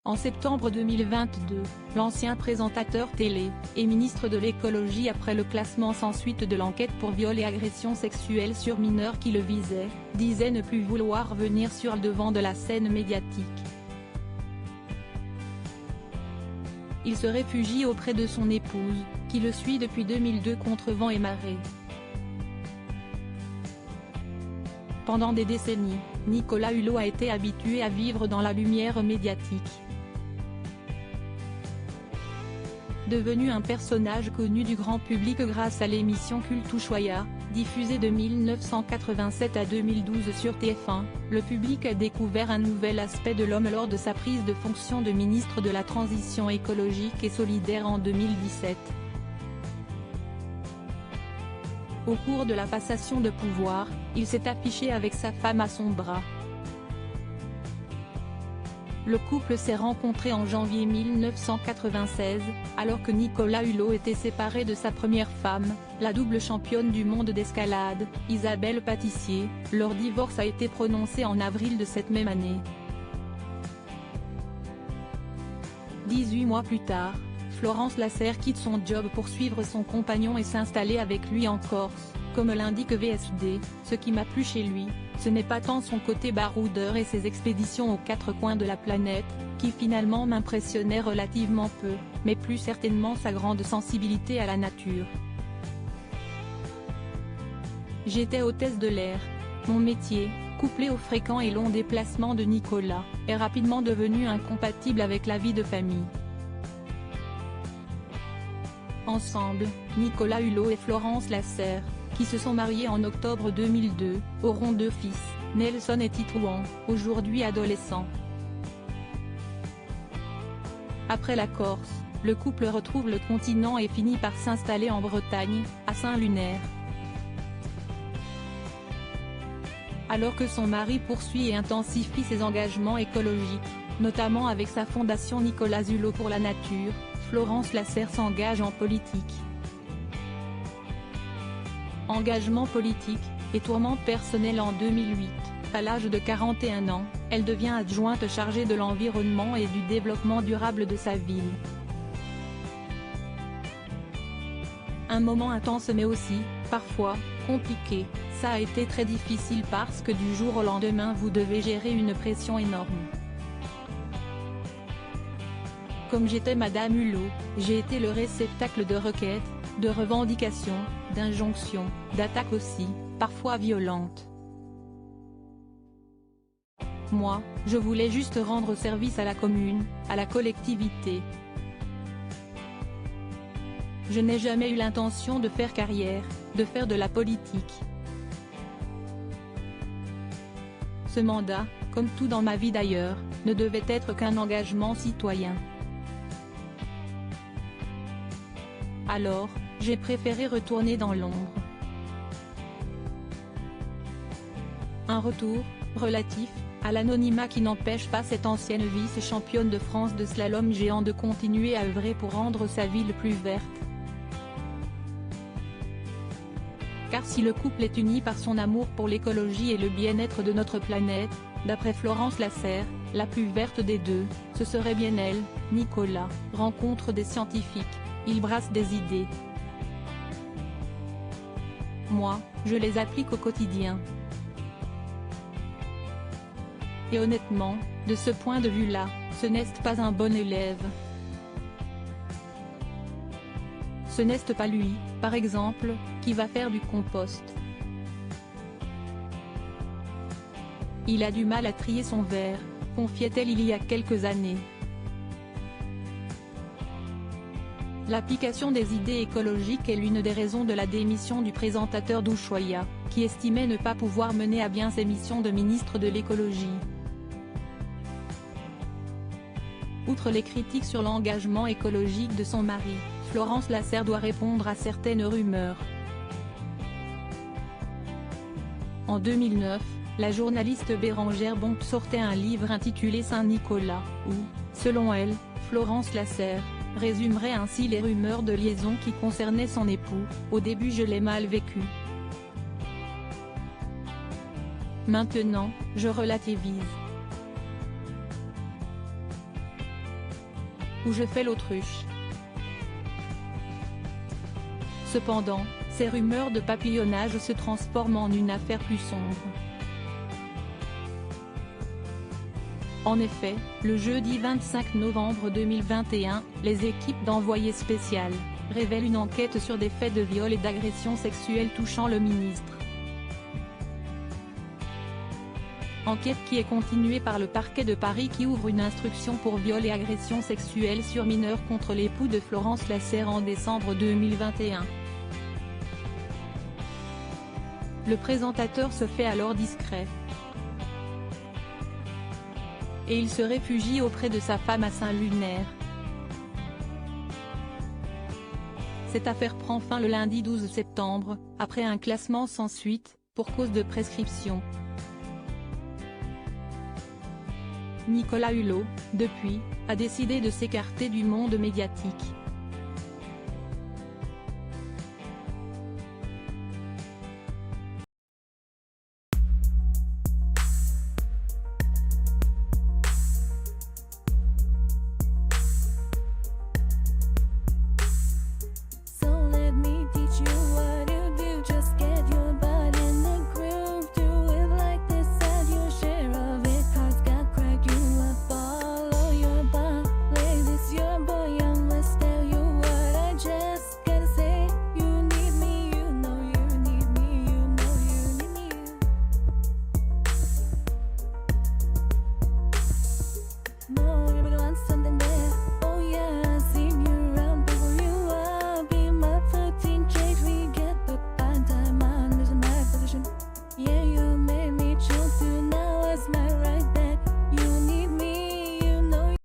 En septembre 2022, l'ancien présentateur télé, et ministre de l'écologie après le classement sans suite de l'enquête pour viol et agression sexuelle sur mineurs qui le visait, disait ne plus vouloir venir sur le devant de la scène médiatique. Il se réfugie auprès de son épouse, qui le suit depuis 2002 contre vent et marée. Pendant des décennies, Nicolas Hulot a été habitué à vivre dans la lumière médiatique. Devenu un personnage connu du grand public grâce à l'émission Culte Ushuaïa, diffusée de 1987 à 2012 sur TF1, le public a découvert un nouvel aspect de l'homme lors de sa prise de fonction de ministre de la Transition écologique et solidaire en 2017. Au cours de la passation de pouvoir, il s'est affiché avec sa femme à son bras. Le couple s'est rencontré en janvier 1996, alors que Nicolas Hulot était séparé de sa première femme, la double championne du monde d'escalade, Isabelle Patissier. Leur divorce a été prononcé en avril de cette même année. 18 mois plus tard, Florence Lasserre quitte son job pour suivre son compagnon et s'installer avec lui en Corse. Comme l'indique VSD, ce qui m'a plu chez lui, ce n'est pas tant son côté baroudeur et ses expéditions aux quatre coins de la planète, qui finalement m'impressionnaient relativement peu, mais plus certainement sa grande sensibilité à la nature. J'étais hôtesse de l'air. Mon métier, couplé aux fréquents et longs déplacements de Nicolas, est rapidement devenu incompatible avec la vie de famille. Ensemble, Nicolas Hulot et Florence Lasserre, qui se sont mariés en octobre 2002, auront deux fils, Nelson et Titouan, aujourd'hui adolescents. Après la Corse, le couple retrouve le continent et finit par s'installer en Bretagne, à Saint-Lunaire. Alors que son mari poursuit et intensifie ses engagements écologiques, notamment avec sa fondation Nicolas Hulot pour la nature, Florence Lasserre s'engage en politique. Engagement politique, et tourment personnel en 2008, à l'âge de 41 ans, elle devient adjointe chargée de l'environnement et du développement durable de sa ville. Un moment intense mais aussi, parfois, compliqué. Ça a été très difficile parce que du jour au lendemain vous devez gérer une pression énorme. Comme j'étais Madame Hulot, j'ai été le réceptacle de requêtes, de revendications, d'injonctions, d'attaques aussi, parfois violentes. Moi, je voulais juste rendre service à la commune, à la collectivité. Je n'ai jamais eu l'intention de faire carrière, de faire de la politique. Ce mandat, comme tout dans ma vie d'ailleurs, ne devait être qu'un engagement citoyen. Alors, j'ai préféré retourner dans l'ombre. Un retour, relatif, à l'anonymat qui n'empêche pas cette ancienne vice-championne de France de slalom géant de continuer à œuvrer pour rendre sa ville plus verte. Car si le couple est uni par son amour pour l'écologie et le bien-être de notre planète, d'après Florence Lasserre, la plus verte des deux, ce serait bien elle. Nicolas rencontre des scientifiques, il brasse des idées. Moi, je les applique au quotidien. Et honnêtement, de ce point de vue-là, ce n'est pas un bon élève. Ce n'est pas lui, par exemple, qui va faire du compost. Il a du mal à trier son verre, confiait-elle il y a quelques années. L'application des idées écologiques est l'une des raisons de la démission du présentateur d'Ushuaïa, qui estimait ne pas pouvoir mener à bien ses missions de ministre de l'écologie. Outre les critiques sur l'engagement écologique de son mari, Florence Lasserre doit répondre à certaines rumeurs. En 2009, la journaliste Bérangère Bonte sortait un livre intitulé Saint-Nicolas, où, selon elle, Florence Lasserre résumerait ainsi les rumeurs de liaison qui concernaient son époux. Au début je l'ai mal vécu. Maintenant, je relativise. ou je fais l'autruche. Cependant, ces rumeurs de papillonnage se transforment en une affaire plus sombre. En effet, le jeudi 25 novembre 2021, les équipes d'envoyé spécial révèlent une enquête sur des faits de viol et d'agression sexuelle touchant le ministre. Enquête qui est continuée par le parquet de Paris qui ouvre une instruction pour viol et agression sexuelle sur mineur contre l'époux de Florence Lasserre en décembre 2021. Le présentateur se fait alors discret. Et il se réfugie auprès de sa femme à Saint-Lunaire. Cette affaire prend fin le lundi 12 septembre, après un classement sans suite, pour cause de prescription. Nicolas Hulot, depuis, a décidé de s'écarter du monde médiatique.